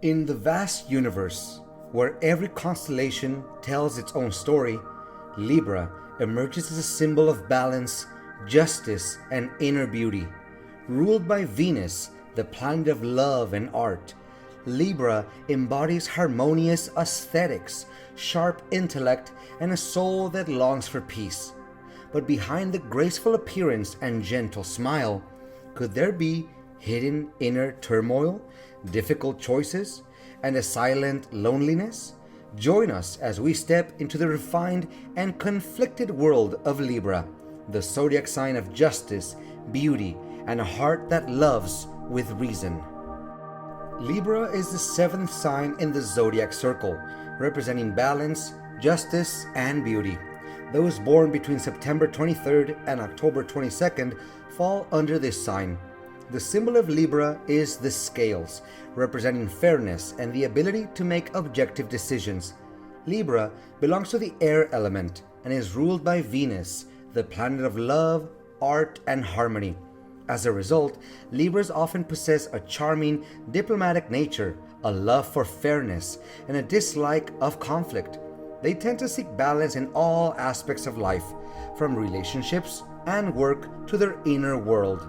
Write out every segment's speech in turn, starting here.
In the vast universe, where every constellation tells its own story, Libra emerges as a symbol of balance, justice, and inner beauty. Ruled by Venus, the planet of love and art, Libra embodies harmonious aesthetics, sharp intellect, and a soul that longs for peace. But behind the graceful appearance and gentle smile, could there be hidden inner turmoil, difficult choices, and a silent loneliness? Join us as we step into the refined and conflicted world of Libra, the zodiac sign of justice, beauty, and a heart that loves with reason. Libra is the seventh sign in the zodiac circle, representing balance, justice, and beauty. Those born between September 23rd and October 22nd fall under this sign. The symbol of Libra is the scales, representing fairness and the ability to make objective decisions. Libra belongs to the air element and is ruled by Venus, the planet of love, art, and harmony. As a result, Libras often possess a charming, diplomatic nature, a love for fairness, and a dislike of conflict. They tend to seek balance in all aspects of life, from relationships and work to their inner world.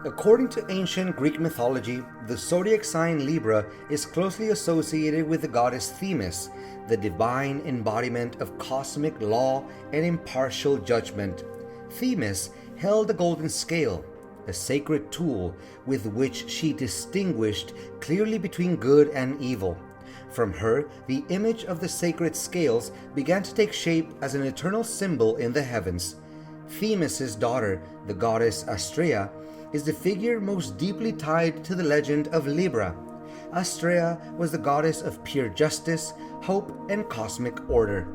According to ancient Greek mythology, the zodiac sign Libra is closely associated with the goddess Themis, the divine embodiment of cosmic law and impartial judgment. Themis held a golden scale, a sacred tool with which she distinguished clearly between good and evil. From her, the image of the sacred scales began to take shape as an eternal symbol in the heavens. Themis' daughter, the goddess Astrea, is the figure most deeply tied to the legend of Libra. Astrea was the goddess of pure justice, hope, and cosmic order.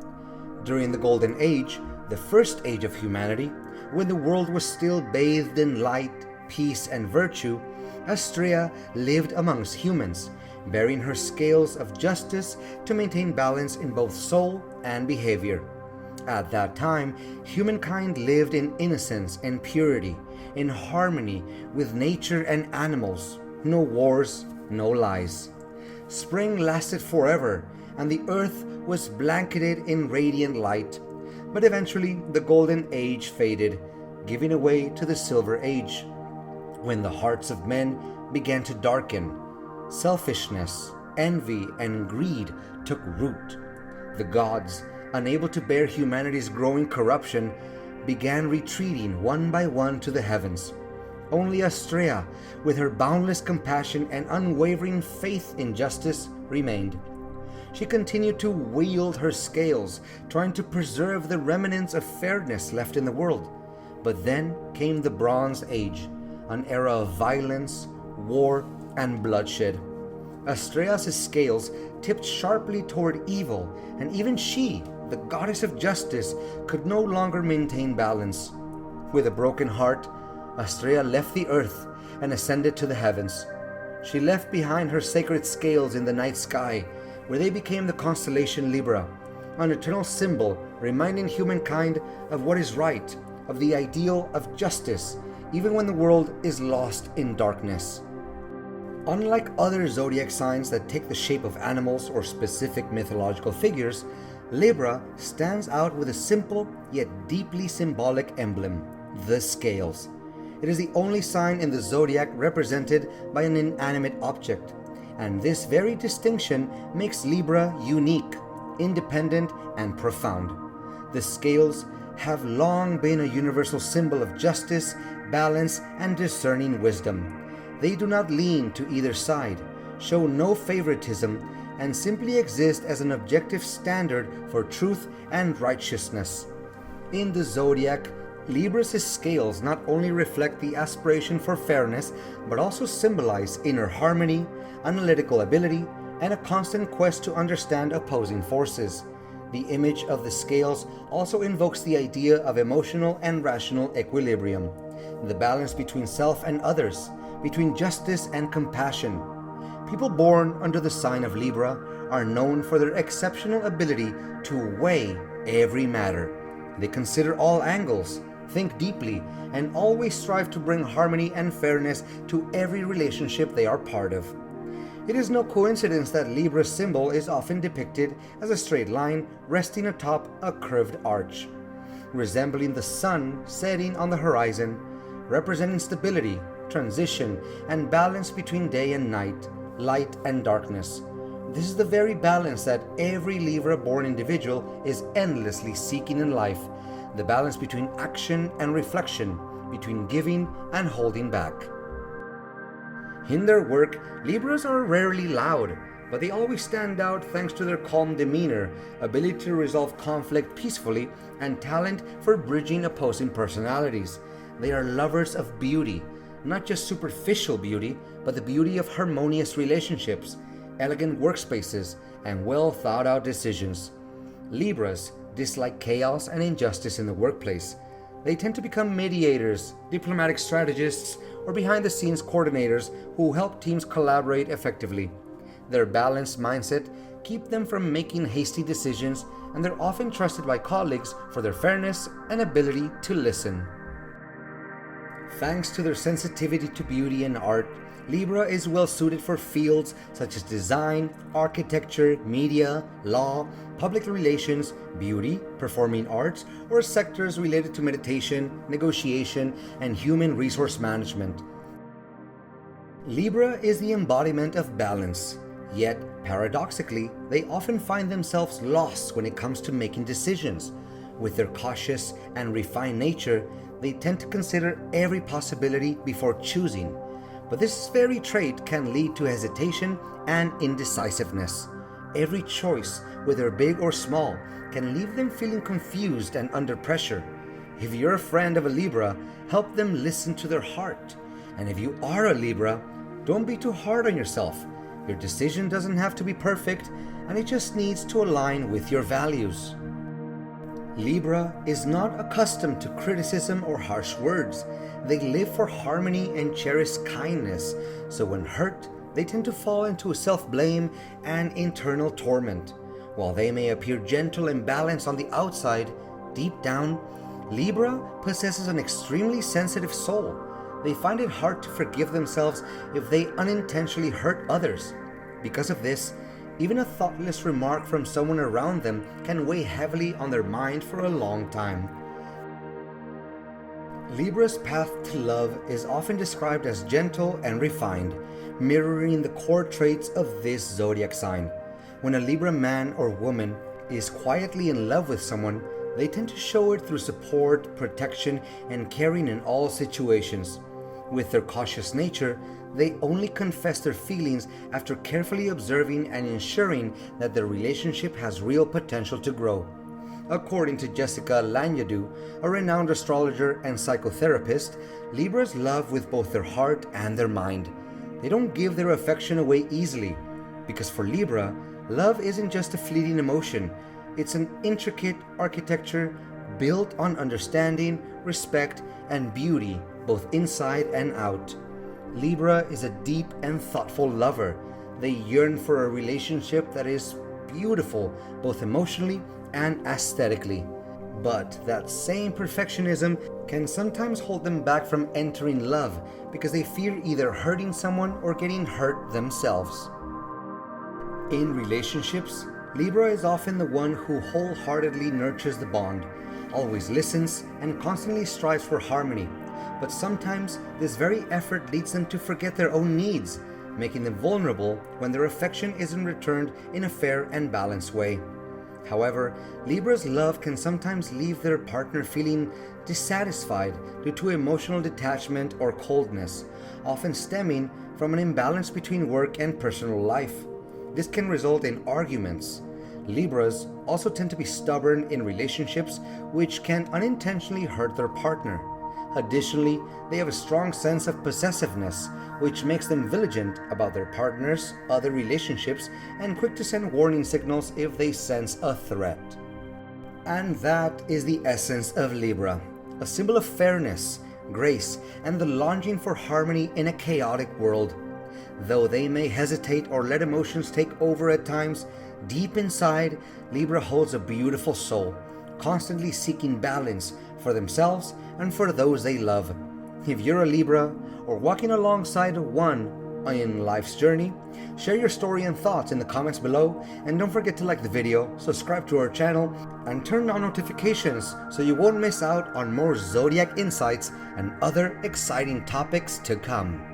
During the Golden Age, the first age of humanity, when the world was still bathed in light, peace, and virtue, Astrea lived amongst humans, bearing her scales of justice to maintain balance in both soul and behavior. At that time, humankind lived in innocence and purity, in harmony with nature and animals. No wars, no lies. Spring lasted forever, and the earth was blanketed in radiant light. But eventually, the Golden Age faded, giving way to the Silver Age, when the hearts of men began to darken. Selfishness, envy, and greed took root. The gods, unable to bear humanity's growing corruption, began retreating one by one to the heavens. Only Astrea, with her boundless compassion and unwavering faith in justice, remained. She continued to wield her scales, trying to preserve the remnants of fairness left in the world. But then came the Bronze Age, an era of violence, war, and bloodshed. Astrea's scales tipped sharply toward evil, and even she, the goddess of justice, could no longer maintain balance. With a broken heart, Astrea left the earth and ascended to the heavens. She left behind her sacred scales in the night sky, where they became the constellation Libra, an eternal symbol reminding humankind of what is right, of the ideal of justice, even when the world is lost in darkness. Unlike other zodiac signs that take the shape of animals or specific mythological figures, Libra stands out with a simple yet deeply symbolic emblem: the scales. It is the only sign in the zodiac represented by an inanimate object, and this very distinction makes Libra unique, independent, and profound. The scales have long been a universal symbol of justice, balance, and discerning wisdom. They do not lean to either side, show no favoritism, and simply exist as an objective standard for truth and righteousness. In the zodiac, Libra's scales not only reflect the aspiration for fairness, but also symbolize inner harmony, analytical ability, and a constant quest to understand opposing forces. The image of the scales also invokes the idea of emotional and rational equilibrium, the balance between self and others, between justice and compassion. People born under the sign of Libra are known for their exceptional ability to weigh every matter. They consider all angles, think deeply, and always strive to bring harmony and fairness to every relationship they are part of. It is no coincidence that Libra's symbol is often depicted as a straight line resting atop a curved arch, resembling the sun setting on the horizon, representing stability, transition, and balance between day and night, light and darkness. This is the very balance that every Libra-born individual is endlessly seeking in life, the balance between action and reflection, between giving and holding back. In their work, Libras are rarely loud, but they always stand out thanks to their calm demeanor, ability to resolve conflict peacefully, and talent for bridging opposing personalities. They are lovers of beauty, not just superficial beauty, but the beauty of harmonious relationships, elegant workspaces, and well thought out decisions. Libras dislike chaos and injustice in the workplace. They tend to become mediators, diplomatic strategists, or behind the scenes coordinators who help teams collaborate effectively. Their balanced mindset keep them from making hasty decisions, and they're often trusted by colleagues for their fairness and ability to listen. Thanks to their sensitivity to beauty and art, Libra is well suited for fields such as design, architecture, media, law, public relations, beauty, performing arts, or sectors related to meditation, negotiation, and human resource management. Libra is the embodiment of balance, yet paradoxically, they often find themselves lost when it comes to making decisions. With their cautious and refined nature, they tend to consider every possibility before choosing. But this very trait can lead to hesitation and indecisiveness. Every choice, whether big or small, can leave them feeling confused and under pressure. If you're a friend of a Libra, help them listen to their heart. And if you are a Libra, don't be too hard on yourself. Your decision doesn't have to be perfect, and it just needs to align with your values. Libra is not accustomed to criticism or harsh words. They live for harmony and cherish kindness, so when hurt, they tend to fall into self-blame and internal torment. While they may appear gentle and balanced on the outside, deep down, Libra possesses an extremely sensitive soul. They find it hard to forgive themselves if they unintentionally hurt others. Because of this, even a thoughtless remark from someone around them can weigh heavily on their mind for a long time. Libra's path to love is often described as gentle and refined, mirroring the core traits of this zodiac sign. When a Libra man or woman is quietly in love with someone, they tend to show it through support, protection, and caring in all situations. With their cautious nature, they only confess their feelings after carefully observing and ensuring that their relationship has real potential to grow. According to Jessica Lanyadoo, a renowned astrologer and psychotherapist, Libras love with both their heart and their mind. They don't give their affection away easily, because for Libra, love isn't just a fleeting emotion. It's an intricate architecture built on understanding, respect, and beauty, both inside and out. Libra is a deep and thoughtful lover. They yearn for a relationship that is beautiful, both emotionally and aesthetically. But that same perfectionism can sometimes hold them back from entering love because they fear either hurting someone or getting hurt themselves. In relationships, Libra is often the one who wholeheartedly nurtures the bond, always listens, and constantly strives for harmony. But sometimes this very effort leads them to forget their own needs, making them vulnerable when their affection isn't returned in a fair and balanced way. However, Libra's love can sometimes leave their partner feeling dissatisfied due to emotional detachment or coldness, often stemming from an imbalance between work and personal life. This can result in arguments. Libras also tend to be stubborn in relationships, which can unintentionally hurt their partner. Additionally, they have a strong sense of possessiveness, which makes them vigilant about their partners, other relationships, and quick to send warning signals if they sense a threat. And that is the essence of Libra, a symbol of fairness, grace, and the longing for harmony in a chaotic world. Though they may hesitate or let emotions take over at times, deep inside, Libra holds a beautiful soul, constantly seeking balance for themselves and for those they love. If you're a Libra or walking alongside one, in life's journey? Share your story and thoughts in the comments below, and don't forget to like the video, subscribe to our channel, and turn on notifications so you won't miss out on more zodiac insights and other exciting topics to come.